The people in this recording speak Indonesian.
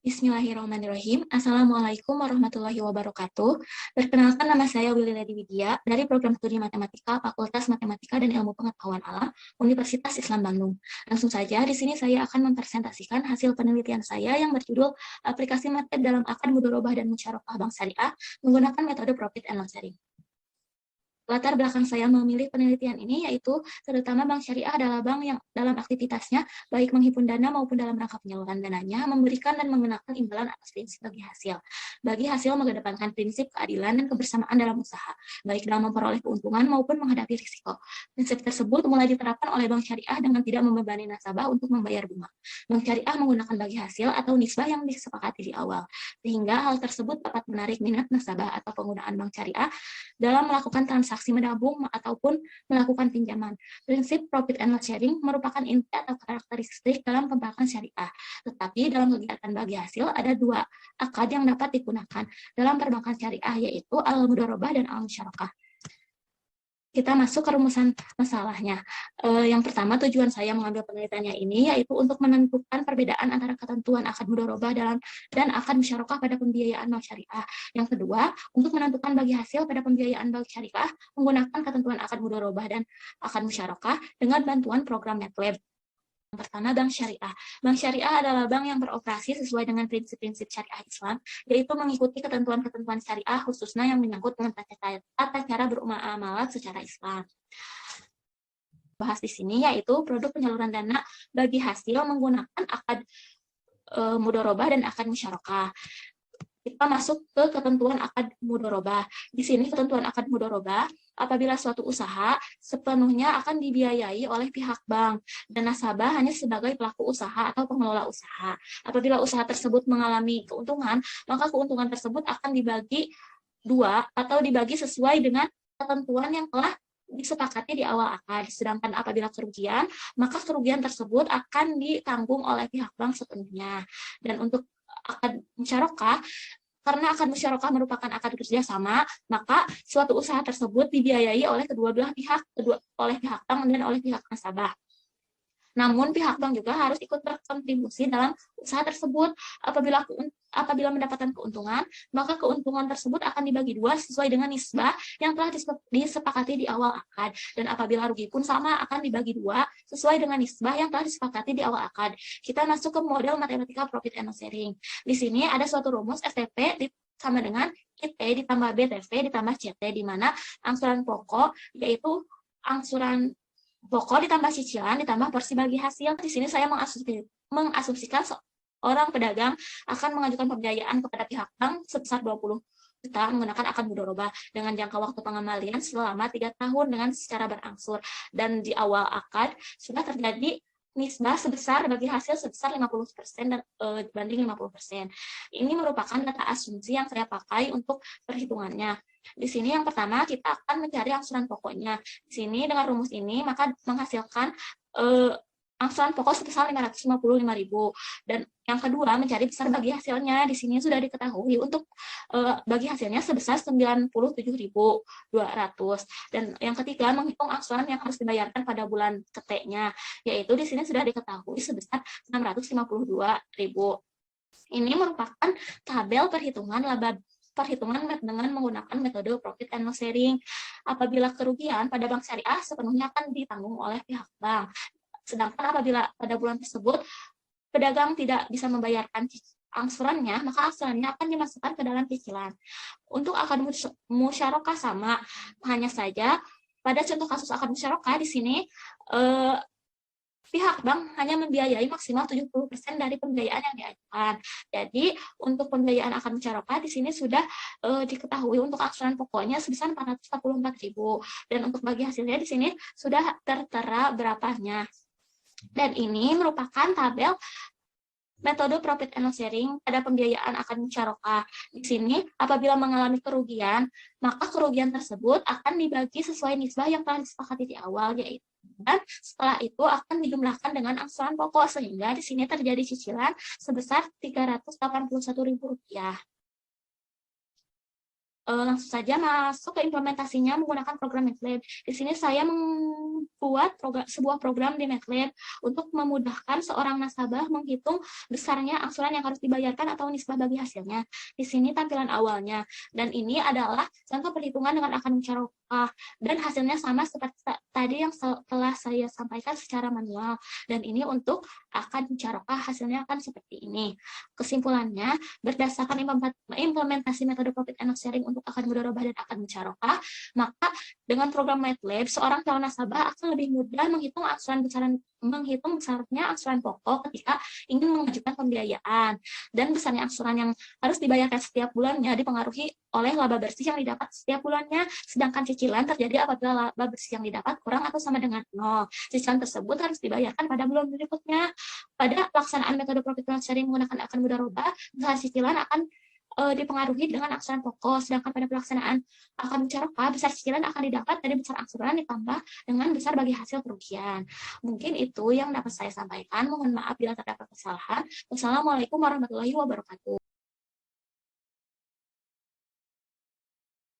Bismillahirrahmanirrahim. Assalamualaikum warahmatullahi wabarakatuh. Perkenalkan, nama saya Willy Lady Widya dari Program Studi Matematika Fakultas Matematika dan Ilmu Pengetahuan Alam Universitas Islam Bandung. Langsung saja, di sini saya akan mempresentasikan hasil penelitian saya yang berjudul Aplikasi Matematik dalam Akad Mudharabah dan Musyarakah Bank Syariah menggunakan metode Profit and Loss Sharing. Latar belakang saya memilih penelitian ini yaitu terutama Bank Syariah adalah bank yang dalam aktivitasnya, baik menghimpun dana maupun dalam rangka penyaluran dananya, memberikan dan mengenakan imbalan atas prinsip bagi hasil. Bagi hasil mengedepankan prinsip keadilan dan kebersamaan dalam usaha, baik dalam memperoleh keuntungan maupun menghadapi risiko. Prinsip tersebut mulai diterapkan oleh Bank Syariah dengan tidak membebani nasabah untuk membayar bunga. Bank Syariah menggunakan bagi hasil atau nisbah yang disepakati di awal, sehingga hal tersebut dapat menarik minat nasabah atau penggunaan Bank Syariah dalam melakukan transaksi menabung ataupun melakukan pinjaman. Prinsip profit and loss sharing merupakan inti atau karakteristik dalam perbankan syariah. Tetapi dalam kegiatan bagi hasil ada dua akad yang dapat digunakan dalam perbankan syariah, yaitu al-mudharabah dan al-musyarakah. Kita masuk ke rumusan masalahnya. Yang pertama, tujuan saya mengambil penelitiannya ini yaitu untuk menentukan perbedaan antara ketentuan akad mudharabah dan akad musyarakah pada pembiayaan bank syariah. Yang kedua, untuk menentukan bagi hasil pada pembiayaan bank syariah menggunakan ketentuan akad mudharabah dan akad musyarakah dengan bantuan program MATLAB. Yang pertama, bank syariah. Bank syariah adalah bank yang beroperasi sesuai dengan prinsip-prinsip syariah Islam, yaitu mengikuti ketentuan-ketentuan syariah khususnya yang menyangkut dengan tata cara bermuamalah secara Islam. Bahas di sini yaitu produk penyaluran dana bagi hasil menggunakan akad mudharabah dan akad musyarakah. Kita masuk ke ketentuan akad mudharabah. Di sini ketentuan akad mudharabah, apabila suatu usaha sepenuhnya akan dibiayai oleh pihak bank dan nasabah hanya sebagai pelaku usaha atau pengelola usaha. Apabila usaha tersebut mengalami keuntungan, maka keuntungan tersebut akan dibagi dua atau dibagi sesuai dengan ketentuan yang telah disepakati di awal akad. Sedangkan apabila kerugian, maka kerugian tersebut akan ditanggung oleh pihak bank sepenuhnya. Dan untuk akad musyarakah, karena akad musyarakah merupakan akad kerjasama, maka suatu usaha tersebut dibiayai oleh kedua belah pihak, oleh pihak bank dan oleh pihak nasabah. Namun pihak bank juga harus ikut berkontribusi dalam usaha tersebut. Apabila mendapatkan keuntungan, maka keuntungan tersebut akan dibagi dua sesuai dengan nisbah yang telah disepakati di awal akad. Dan apabila rugi pun sama, akan dibagi dua sesuai dengan nisbah yang telah disepakati di awal akad. Kita masuk ke model matematika profit and loss sharing. Di sini ada suatu rumus STP sama dengan IT ditambah BTV ditambah CT, di mana angsuran pokok yaitu angsuran pokok ditambah cicilan ditambah porsi bagi hasil. Di sini saya mengasumsikan seorang pedagang akan mengajukan pembiayaan kepada pihak bank sebesar 20 juta menggunakan akad mudharabah dengan jangka waktu pengembalian selama 3 tahun dengan secara berangsur. Dan di awal akad sudah terjadi nisbah sebesar bagi hasil sebesar 50% dan banding 50%. Ini merupakan data asumsi yang saya pakai untuk perhitungannya. Di sini yang pertama kita akan mencari angsuran pokoknya. Di sini dengan rumus ini maka menghasilkan angsuran pokok sebesar 555.000, dan yang kedua mencari besar bagi hasilnya. Di sini sudah diketahui untuk bagi hasilnya sebesar 97.200, dan yang ketiga menghitung angsuran yang harus dibayarkan pada bulan keteknya, yaitu di sini sudah diketahui sebesar 652.000. Ini merupakan tabel perhitungan laba dengan menggunakan metode profit and loss sharing. Apabila kerugian pada bank syariah sepenuhnya akan ditanggung oleh pihak bank. Sedangkan apabila pada bulan tersebut pedagang tidak bisa membayarkan angsurannya, maka angsurannya akan dimasukkan ke dalam cicilan. Untuk akad musyarakah sama, hanya saja pada contoh kasus akad musyarakah di sini pihak bank hanya membiayai maksimal 70% dari pembiayaan yang diajukan. Jadi untuk pembiayaan akad musyarakah di sini sudah diketahui untuk angsuran pokoknya sebesar 444.000, dan untuk bagi hasilnya di sini sudah tertera berapanya. Dan ini merupakan tabel metode profit and loss sharing pada pembiayaan akad musyarakah. Di sini apabila mengalami kerugian, maka kerugian tersebut akan dibagi sesuai nisbah yang telah disepakati di awal, yaitu, dan setelah itu akan dijumlahkan dengan angsuran pokok, sehingga di sini terjadi cicilan sebesar Rp381.000. langsung saja masuk ke implementasinya menggunakan program MATLAB. Di sini saya membuat sebuah program di MATLAB untuk memudahkan seorang nasabah menghitung besarnya angsuran yang harus dibayarkan atau nisbah bagi hasilnya. Di sini tampilan awalnya, dan ini adalah contoh perhitungan dengan akad musyarakah, dan hasilnya sama seperti tadi yang telah saya sampaikan secara manual. Dan ini untuk akad musyarakah hasilnya akan seperti ini. Kesimpulannya, berdasarkan implementasi metode profit and loss sharing untuk akad mudharabah dan akad musyarakah, maka dengan program MATLAB, seorang calon nasabah akan lebih mudah menghitung besarnya angsuran pokok ketika ingin mengajukan pembiayaan, dan besarnya angsuran yang harus dibayarkan setiap bulannya dipengaruhi oleh laba bersih yang didapat setiap bulannya, sedangkan cicilan terjadi apabila laba bersih yang didapat kurang atau sama dengan 0. Cicilan tersebut harus dibayarkan pada bulan berikutnya. Pada pelaksanaan metode profit and loss sharing menggunakan akad mudharabah, besar cicilan akan dipengaruhi dengan angsuran pokok, sedangkan pada pelaksanaan akad musyarakah, besar cicilan akan didapat dari besar angsuran ditambah dengan besar bagi hasil kerugian. Mungkin itu yang dapat saya sampaikan. Mohon maaf bila terdapat kesalahan. Wassalamualaikum warahmatullahi wabarakatuh.